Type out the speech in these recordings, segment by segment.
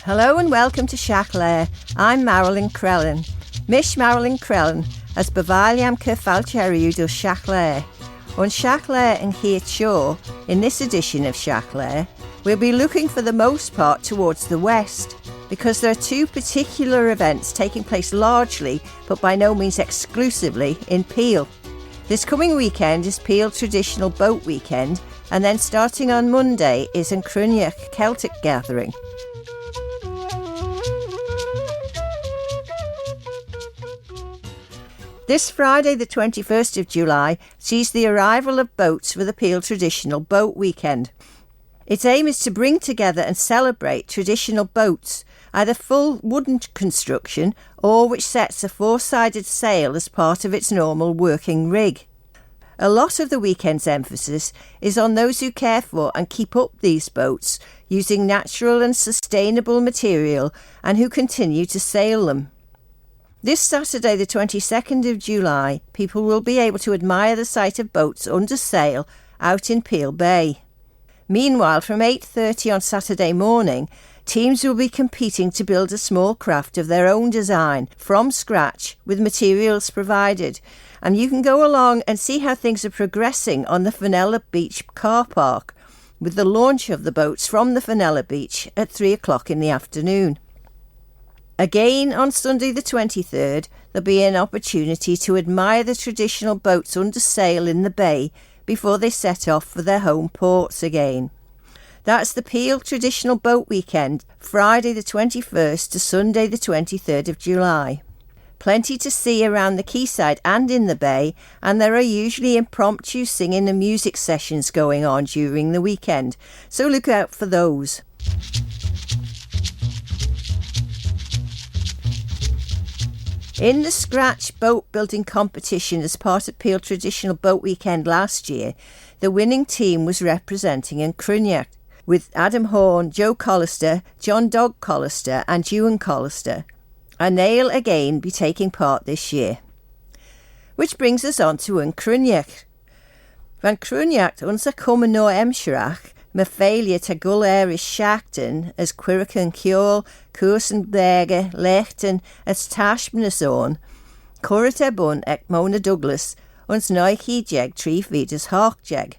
Hello and welcome to Shiaght Laa. I'm Maralyn Crellin. Mish Maralyn Crellin as Bavaliam Kerfalcheriu do Shiaght Laa. On Shiaght Laa and Shiaght Shaw, in this edition of Shiaght Laa, we'll be looking for the most part towards the west, because there are two particular events taking place largely, but by no means exclusively, in Peel. This coming weekend is Peel Traditional Boat Weekend, and then starting on Monday is Yn Chruinnaght Celtic Gathering. This Friday, the 21st of July, sees the arrival of boats for the Peel Traditional Boat Weekend. Its aim is to bring together and celebrate traditional boats, either full wooden construction or which sets a four-sided sail as part of its normal working rig. A lot of the weekend's emphasis is on those who care for and keep up these boats using natural and sustainable material and who continue to sail them. This Saturday, the 22nd of July, people will be able to admire the sight of boats under sail out in Peel Bay. Meanwhile, from 8:30 on Saturday morning, teams will be competing to build a small craft of their own design from scratch with materials provided. And you can go along and see how things are progressing on the Fenella Beach car park, with the launch of the boats from the Fenella Beach at 3 o'clock in the afternoon. Again, on Sunday the 23rd, there'll be an opportunity to admire the traditional boats under sail in the bay before they set off for their home ports again. That's the Peel Traditional Boat Weekend, Friday the 21st to Sunday the 23rd of July. Plenty to see around the quayside and in the bay, and there are usually impromptu singing and music sessions going on during the weekend, so look out for those. In the Scratch boat building competition as part of Peel Traditional Boat Weekend last year, the winning team was representing Yn Chruinnaght, with Adam Horn, Joe Callister, John Dog Callister and Ewan Callister, and they'll again be taking part this year. Which brings us on to Yn Chruinnaght. Van Chruinnaght unsa cuman no emshrach, me failure to gull is shachten as Quirrican Kjol, Kursenberger, Lechten, as Tashmnason, Currit Ebun ek Mona Douglas, ons Nike jeg 3 vidas hawkjeg.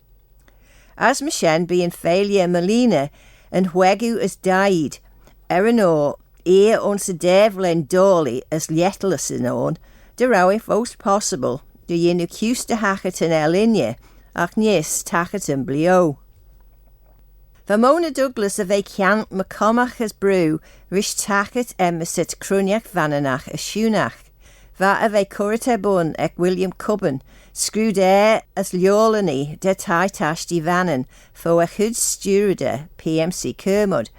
As Mishen being failure Melina, and Hwegu as died, Erinor, ear ons a devlin dolly as Lietlesen on, de rau if most possible, do ye nu custa hacketen elinje, ach nies tacketen blio. Mona Douglas a ve ciant macomach as brew, rish tacket emmesit Chruinnaght vananach as Shunach. Va a ve currit ebun ek William Cubban, screwed air as Liolani de taitashti vanan, fo a chud stewrida PMC Kermud.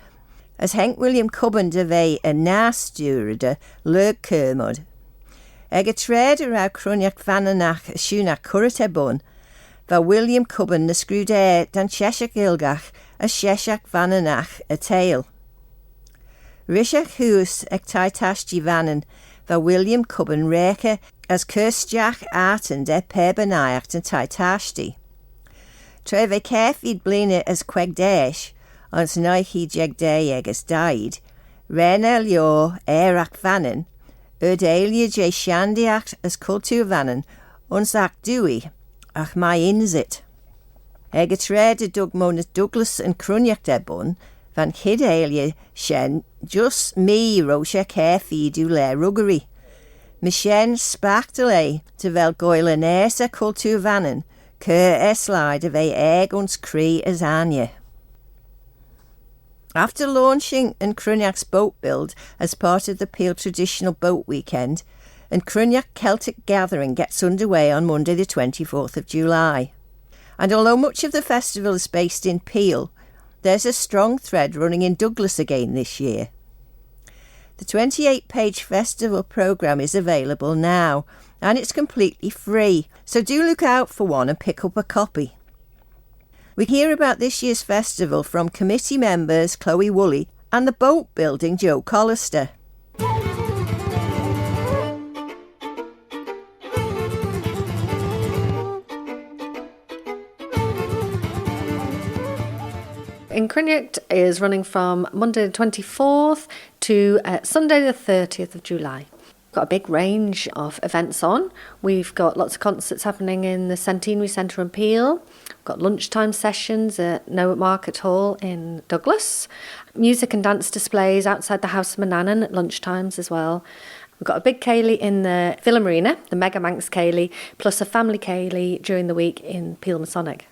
As Henk William Cubban de ve a na stewrida lurg Kermud. Eg a tred arau Chruinnaght vananach as Shunach currit ebun, va William Cubban na screwed air dan Cheshach Ilgach as Sheshach vananach a tail. Rishach Hus ek taitashti vanan, va William Cubban reke as Kirstjach Arten de Perbanacht and taitashti. Treve carefid blina as Quegdash, ons Nike jeg dayeg as died, Renel yor erach vanan, Erdelia je shandiacht as kultu vanan, ons ac dewey, ach my inzit. Eg a tred a Doug Mona Douglas and Chruinnacht ebun, van Hidelia shen, just me rocha carefee do le ruggery. Mishen spactele, te vel goyle nesa kultu vanen, keur eslide of a egg ons cree as anya. After launching Yn Chruinnacht's boat build as part of the Peel Traditional Boat Weekend, Yn Chruinnaght Celtic Gathering gets underway on Monday the 24th of July. And although much of the festival is based in Peel, there's a strong thread running in Douglas again this year. The 28-page festival programme is available now, and it's completely free, so do look out for one and pick up a copy. We hear about this year's festival from committee members Chloe Woolley and the boat building Joe Callister. Yn Chruinnaght is running from Monday the 24th to Sunday the 30th of July. We've got a big range of events on. We've got lots of concerts happening in the Centenary Centre in Peel. We've got lunchtime sessions at Noah Market Hall in Douglas. Music and dance displays outside the House of Manannan at lunchtimes as well. We've got a big ceilidh in the Villa Marina, the Mega Manx ceilidh, plus a family ceilidh during the week in Peel Masonic.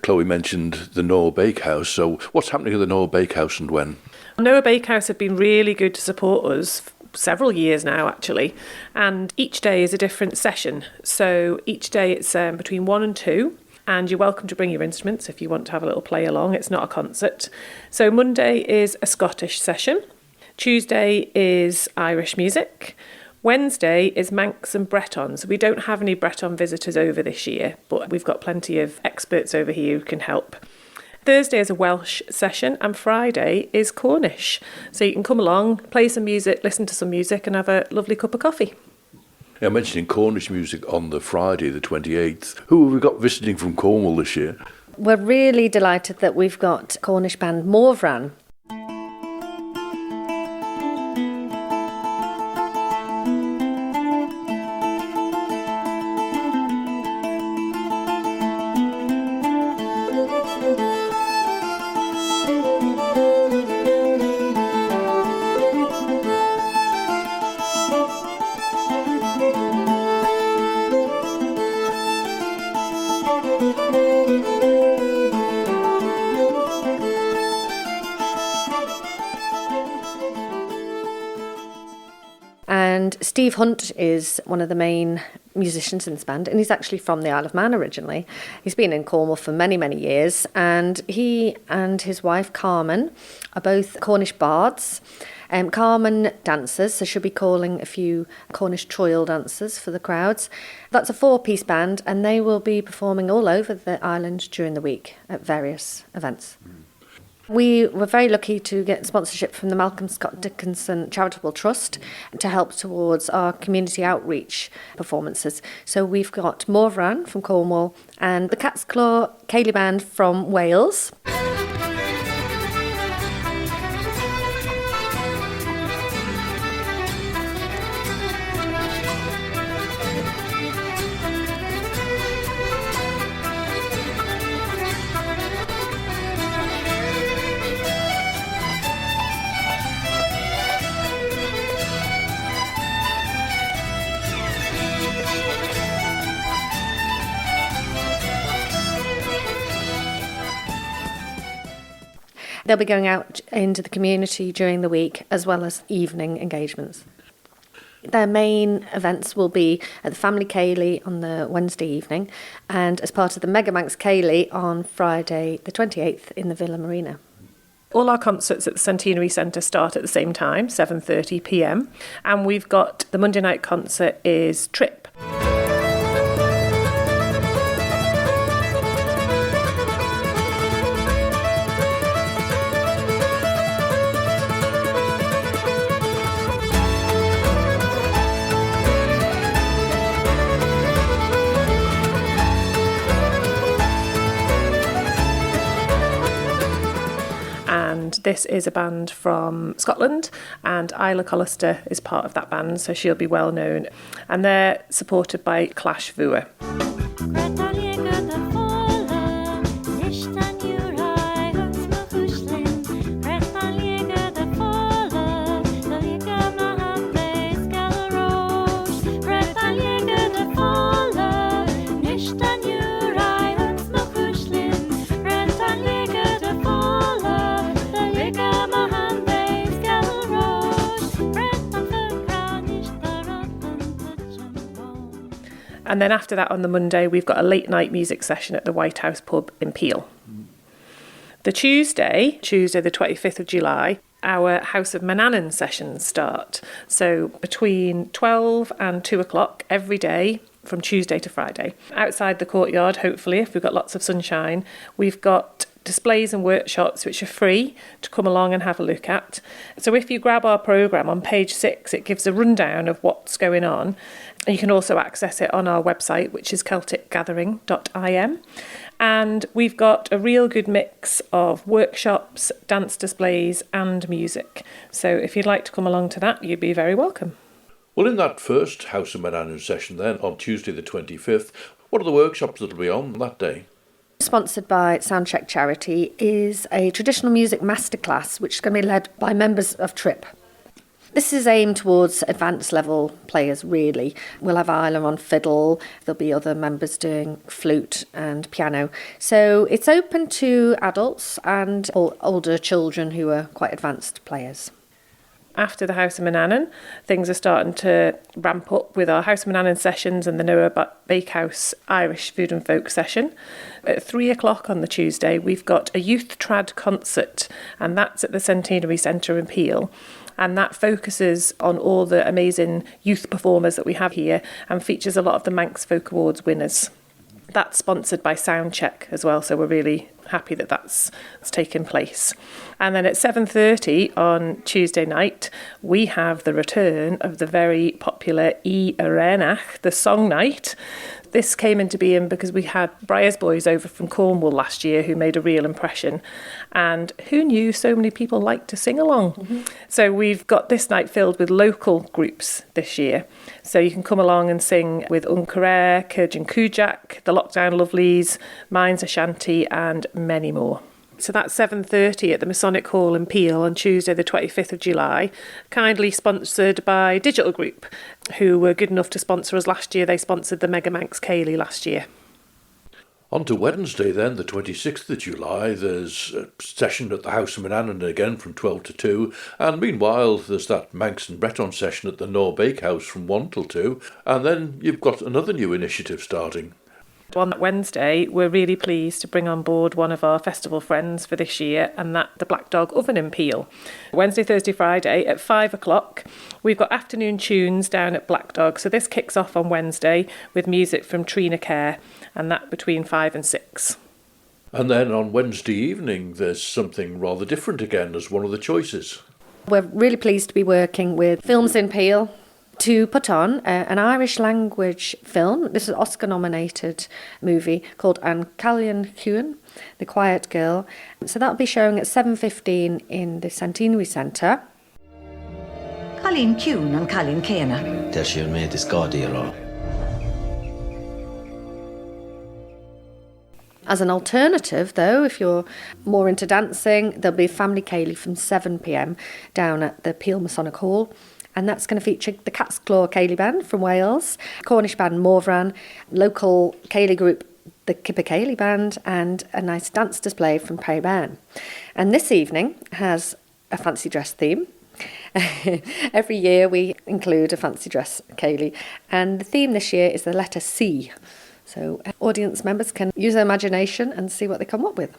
Chloe mentioned the Noah Bakehouse, so what's happening at the Noah Bakehouse and when? Noah Bakehouse have been really good to support us several years now actually, and each day is a different session. So each day it's between 1 and 2, and you're welcome to bring your instruments if you want to have a little play along. It's not a concert. So Monday is a Scottish session, Tuesday is Irish music, Wednesday is Manx and Breton. So we don't have any Breton visitors over this year, but we've got plenty of experts over here who can help. Thursday is a Welsh session, and Friday is Cornish. So you can come along, play some music, listen to some music, and have a lovely cup of coffee. Yeah, mentioning Cornish music on the Friday, the 28th. Who have we got visiting from Cornwall this year? We're really delighted that we've got Cornish band Morvran. And Steve Hunt is one of the main musicians in this band, and he's actually from the Isle of Man originally. He's been in Cornwall for many, many years, and he and his wife Carmen are both Cornish bards. Carmen dances, so she'll be calling a few Cornish troil dancers for the crowds. That's a 4-piece band, and they will be performing all over the island during the week at various events. We were very lucky to get sponsorship from the Malcolm Scott Dickinson Charitable Trust to help towards our community outreach performances. So we've got Morvran from Cornwall and the Cat's Claw Ceilidh Band from Wales. They'll be going out into the community during the week as well as evening engagements. Their main events will be at the Family Ceilidh on the Wednesday evening and as part of the Mega Manx Ceilidh on Friday the 28th in the Villa Marina. All our concerts at the Centenary Centre start at the same time, 7:30 p.m. And we've got the Monday night concert is Trip. And this is a band from Scotland, and Isla Callister is part of that band, so she'll be well known. And they're supported by Clash Vua. And then after that on the Monday, we've got a late night music session at the White House pub in Peel. The Tuesday the 25th of July, our House of Manannan sessions start. So between 12 and 2 o'clock every day from Tuesday to Friday. Outside the courtyard, hopefully, if we've got lots of sunshine, we've got displays and workshops which are free to come along and have a look at. So if you grab our programme on page 6, it gives a rundown of what what's going on. And you can also access it on our website, which is celticgathering.im. And we've got a real good mix of workshops, dance displays and music. So if you'd like to come along to that, you'd be very welcome. Well, in that first House of Manannan session then, on Tuesday the 25th, what are the workshops that will be on that day? Sponsored by Soundcheck Charity is a traditional music masterclass, which is going to be led by members of TRIP. This is aimed towards advanced level players, really. We'll have Isla on fiddle, there'll be other members doing flute and piano. So it's open to adults and older children who are quite advanced players. After the House of Manannan, things are starting to ramp up with our House of Manannan sessions and the Noah Bakehouse Irish Food and Folk session. At 3:00 on the Tuesday, we've got a youth trad concert, and that's at the Centenary Centre in Peel. And that focuses on all the amazing youth performers that we have here and features a lot of the Manx Folk Awards winners. That's sponsored by Soundcheck as well, so we're really happy that that's taken place. And then at 7:30 on Tuesday night, we have the return of the very popular Yn Chruinnaght, the song night. This came into being because we had Briar's Boys over from Cornwall last year who made a real impression. And who knew so many people like to sing along? Mm-hmm. So we've got this night filled with local groups this year. So you can come along and sing with Yn Chruinnaght, Cyrgin Cúideach, the Lockdown Lovelies, Mines Ashanti and many more. So that's 7:30 at the Masonic Hall in Peel on Tuesday the 25th of July, kindly sponsored by Digital Group, who were good enough to sponsor us last year. They sponsored the Mega Manx Ceilidh last year. On to Wednesday then, the 26th of July, there's a session at the House of Manannan again from 12 to 2, and meanwhile there's that Manx and Breton session at the Noah Bakehouse from 1 till 2, and then you've got another new initiative starting. On that Wednesday, we're really pleased to bring on board one of our festival friends for this year, and that the Black Dog Oven in Peel. Wednesday, Thursday, Friday at 5:00, we've got afternoon tunes down at Black Dog. So this kicks off on Wednesday with music from Trina Kerr, and that between 5 and 6. And then on Wednesday evening, there's something rather different again as one of the choices. We're really pleased to be working with Films in Peel to put on an Irish language film. This is an Oscar-nominated movie called Yn Chruinnaght, The Quiet Girl. So that'll be showing at 7:15 in the Centenary Centre. Calín ciún an calín céna. Del siúl mé is gádaí ará. As an alternative, though, if you're more into dancing, there'll be Family Ceilidh from 7 p.m. down at the Peel Masonic Hall. And that's going to feature the Cat's Claw Ceilidh Band from Wales, Cornish band Morvran, local Ceilidh group, the Kipper Ceilidh Band, and a nice dance display from Perryban. And this evening has a fancy dress theme. Every year we include a fancy dress Ceilidh, and the theme this year is the letter C. So audience members can use their imagination and see what they come up with.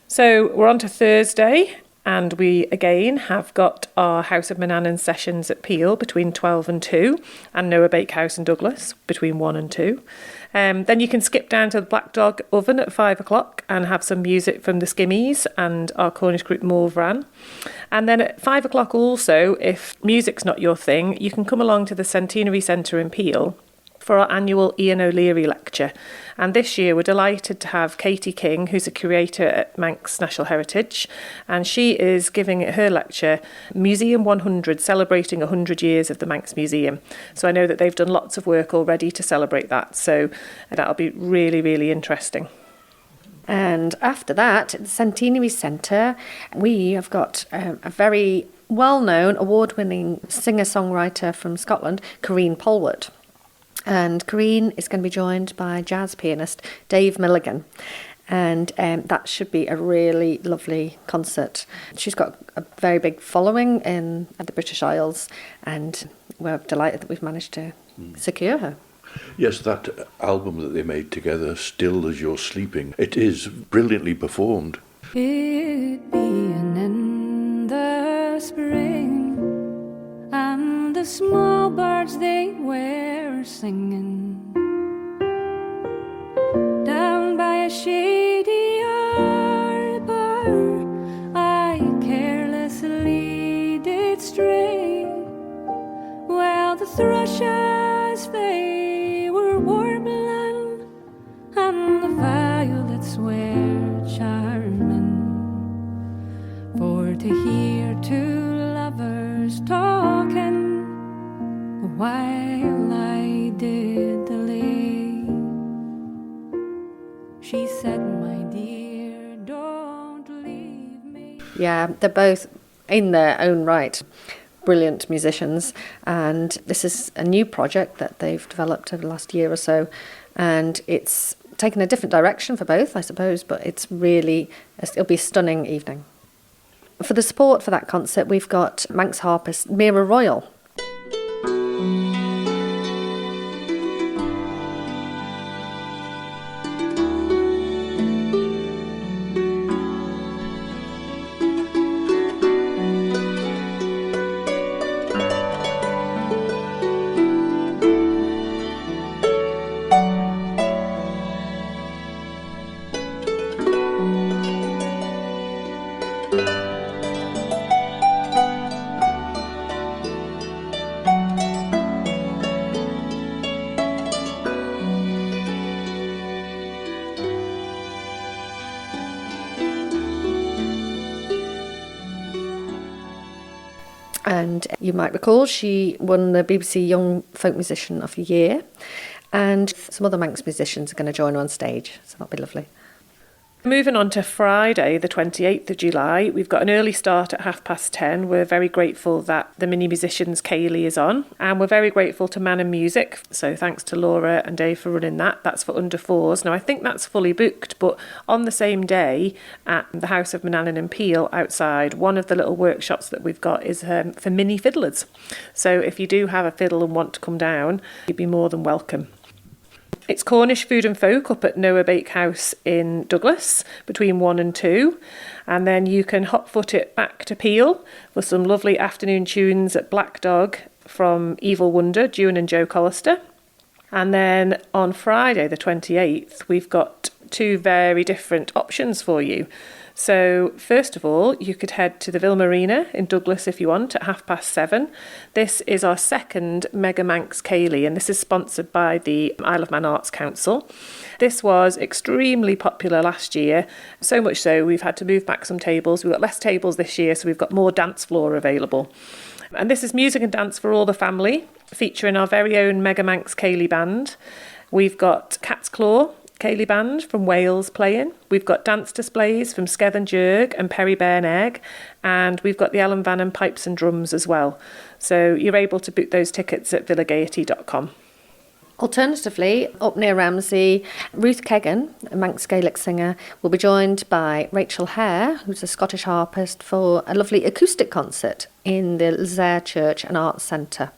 So we're on to Thursday. And we, again, have got our House of Manannan sessions at Peel between 12 and 2, and Noah Bakehouse in Douglas between 1 and 2. Then you can skip down to the Black Dog Oven at 5:00 and have some music from the Skimmies and our Cornish group Morvran. And then at 5:00 also, if music's not your thing, you can come along to the Centenary Centre in Peel for our annual Ian O'Leary lecture. And this year we're delighted to have Katie King, who's a curator at Manx National Heritage, and she is giving her lecture, Museum 100, celebrating 100 years of the Manx Museum. So I know that they've done lots of work already to celebrate that, so that'll be really, really interesting. And after that, at the Centenary Centre, we have got a very well-known, award-winning singer-songwriter from Scotland, Corrine Polwood. And Corrine is going to be joined by jazz pianist Dave Milligan. And that should be a really lovely concert. She's got a very big following at the British Isles, and we're delighted that we've managed to secure her. Yes, that album that they made together, Still As You're Sleeping, it is brilliantly performed. It being in the spring, and the small birds they were singing down by a shady arbor, I carelessly did stray. Well, the to hear two lovers talking while I did the lay. She said, my dear, don't leave me. Yeah, they're both, in their own right, brilliant musicians, and this is a new project that they've developed over the last year or so, and it's taken a different direction for both, I suppose, but it'll be a stunning evening. For the support for that concert, we've got Manx harpist Mira Royal. And you might recall she won the BBC Young Folk Musician of the Year, and some other Manx musicians are going to join her on stage, so that'll be lovely. Moving on to Friday, the 28th of July, we've got an early start at 10:30. We're very grateful that the mini musicians Kaylee is on, and we're very grateful to Man and Music. So thanks to Laura and Dave for running that. That's for under fours. Now I think that's fully booked, but on the same day at the House of Maralyn and Peel outside, one of the little workshops that we've got is for mini fiddlers. So if you do have a fiddle and want to come down, you'd be more than welcome. It's Cornish Food and Folk up at Noah Bakehouse in Douglas between 1 and 2. And then you can hot foot it back to Peel for some lovely afternoon tunes at Black Dog from Evil Wonder, Ewan and Joe Callister. And then on Friday, the 28th, we've got two very different options for you. So first of all, you could head to the Ville Marina in Douglas if you want at 7:30. This is our second Mega Manx Ceilidh, and this is sponsored by the Isle of Man Arts Council. This was extremely popular last year, so much so we've had to move back some tables. We've got less tables this year, so we've got more dance floor available. And this is music and dance for all the family, featuring our very own Mega Manx Ceilidh band. We've got Cat's Claw Ceilidh band from Wales playing. We've got dance displays from Sketh and Jurg and Perry Bairn Egg, and we've got the Alan Vanham pipes and drums as well. So you're able to book those tickets at villagaiety.com. Alternatively, up near Ramsey, Ruth Kegan, a Manx Gaelic singer, will be joined by Rachel Hare, who's a Scottish harpist, for a lovely acoustic concert in the Lzair Church and Arts Centre.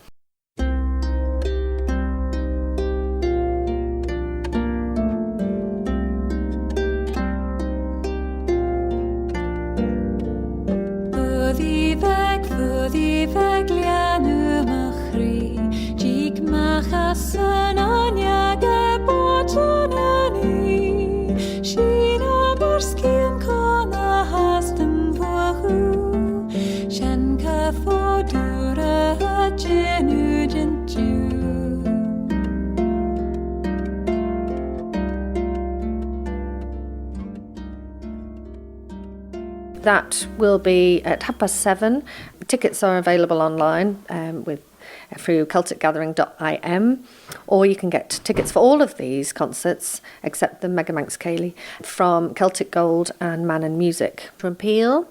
That will be at 7:30. Tickets are available online through celticgathering.im, or you can get tickets for all of these concerts except the Mega Manx Ceilidh from Celtic Gold and Man and Music from Peel.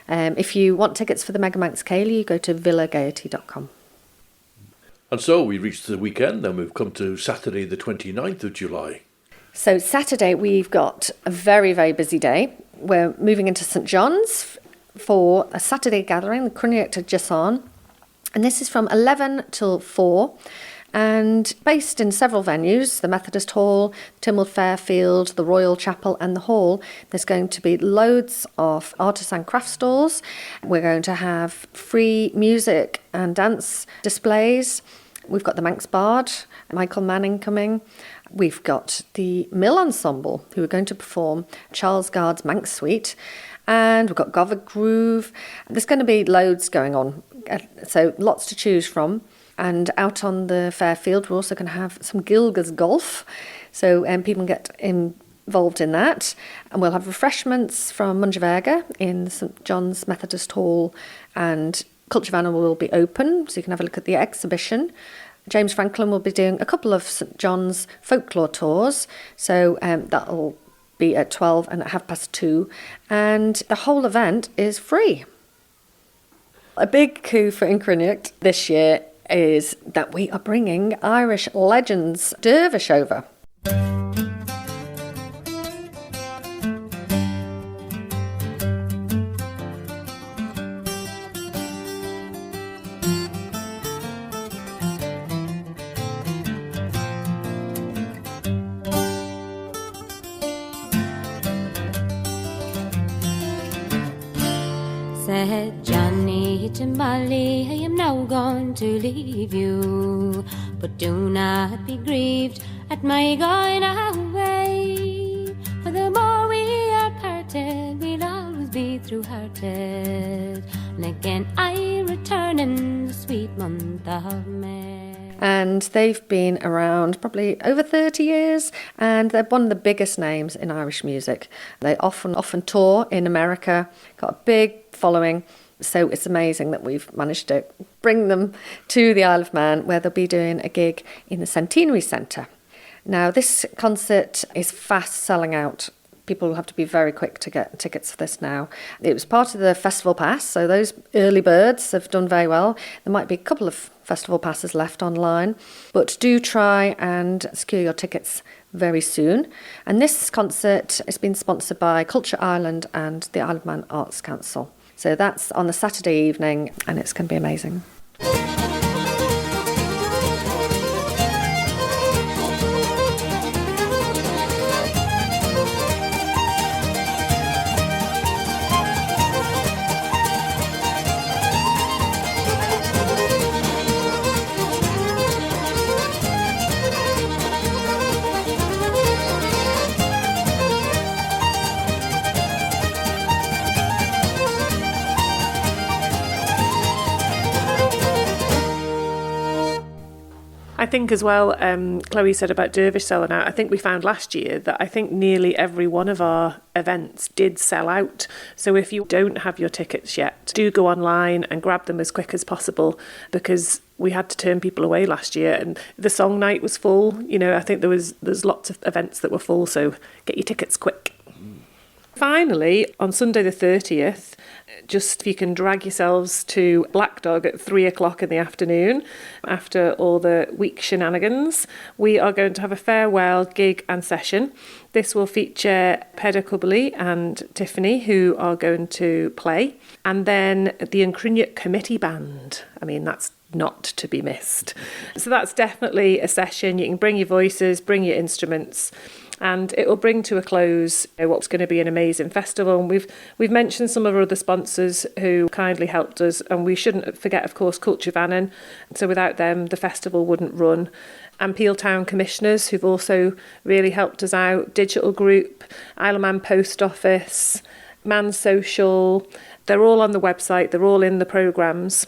If you want tickets for the Mega Manx Ceilidh, you go to villagaiety.com. And so we reached the weekend, then we've come to Saturday the 29th of July. So Saturday we've got a very, very busy day. We're moving into St John's for a Saturday gathering, the Yn Chruinnaght Celtic, and this is from 11 till 4, and based in several venues, the Methodist Hall, Tynwald Fairfield, the Royal Chapel and the Hall. There's going to be loads of artisan craft stalls. We're going to have free music and dance displays. We've got the Manx Bard, Michael Manning, coming. We've got the Mill Ensemble, who are going to perform Charles Gard's Manx Suite. And we've got Govard Groove. There's going to be loads going on, so lots to choose from. And out on the Fairfield, we're also going to have some Gilgas Golf. So people can get involved in that. And we'll have refreshments from Mungeverga in St John's Methodist Hall, and Culture Van will be open, so you can have a look at the exhibition. James Franklin will be doing a couple of St John's folklore tours, so that'll be at 12 and at 2:30, and the whole event is free. A big coup for Yn Chruinnaght this year is that we are bringing Irish legends dervish over. Said Johnny to Molly, I am now going to leave you, but do not be grieved at my going away, for the more we are parted, we'll always be through-hearted, and again I return in the sweet month of May. And they've been around probably over 30 years, and they're one of the biggest names in Irish music. They often tour in America, got a big following, so it's amazing that we've managed to bring them to the Isle of Man, where they'll be doing a gig in the Centenary Centre. Now, this concert is fast selling out. People will have to be very quick to get tickets for this now. It was part of the festival pass, so those early birds have done very well. There might be a couple of festival passes left online, but do try and secure your tickets very soon. And this concert has been sponsored by Culture Ireland and the Isle of Man Arts Council. So that's on the Saturday evening, and it's going to be amazing. I think as well, Chloe said about dervish selling out. I think we found last year that I think nearly every one of our events did sell out. So if you don't have your tickets yet, do go online and grab them as quick as possible, because we had to turn people away last year, and the song night was full. You know, I think there's lots of events that were full, so get your tickets quick. Finally, on Sunday the 30th, just if you can drag yourselves to Black Dog at 3:00 in the afternoon, after all the week shenanigans, we are going to have a farewell gig and session. This will feature Peder Cubley and Tiffany, who are going to play, and then the Yn Chruinnaght Committee Band. I mean, that's not to be missed. So that's definitely a session. You can bring your voices, bring your instruments, and it will bring to a close what's going to be an amazing festival. And we've mentioned some of our other sponsors who kindly helped us, and we shouldn't forget, of course, Culture Van. So without them, the festival wouldn't run. And Peel Town Commissioners, who've also really helped us out, Digital Group, Isle of Man Post Office, Man Social. They're all on the website. They're all in the programmes.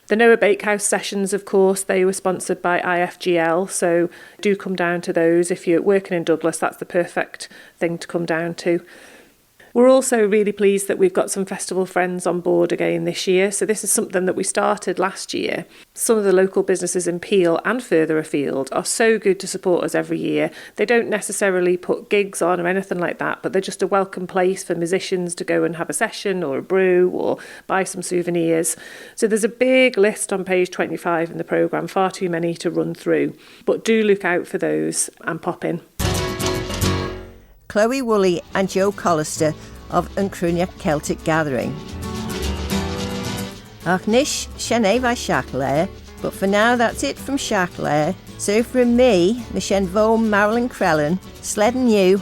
The Noah Bakehouse sessions, of course, they were sponsored by IFGL, so do come down to those. If you're working in Douglas, that's the perfect thing to come down to. We're also really pleased that we've got some festival friends on board again this year. So this is something that we started last year. Some of the local businesses in Peel and further afield are so good to support us every year. They don't necessarily put gigs on or anything like that, but they're just a welcome place for musicians to go and have a session or a brew or buy some souvenirs. So there's a big list on page 25 in the programme, far too many to run through. But do look out for those and pop in. Chloe Woolley and Joe Callister of Yn Chruinnaght Celtic Gathering. Ach nish sianei vai Shiaght Laa, but for now that's it from Shiaght Laa. So from me, Michelle Maralyn Crellin, sledding you.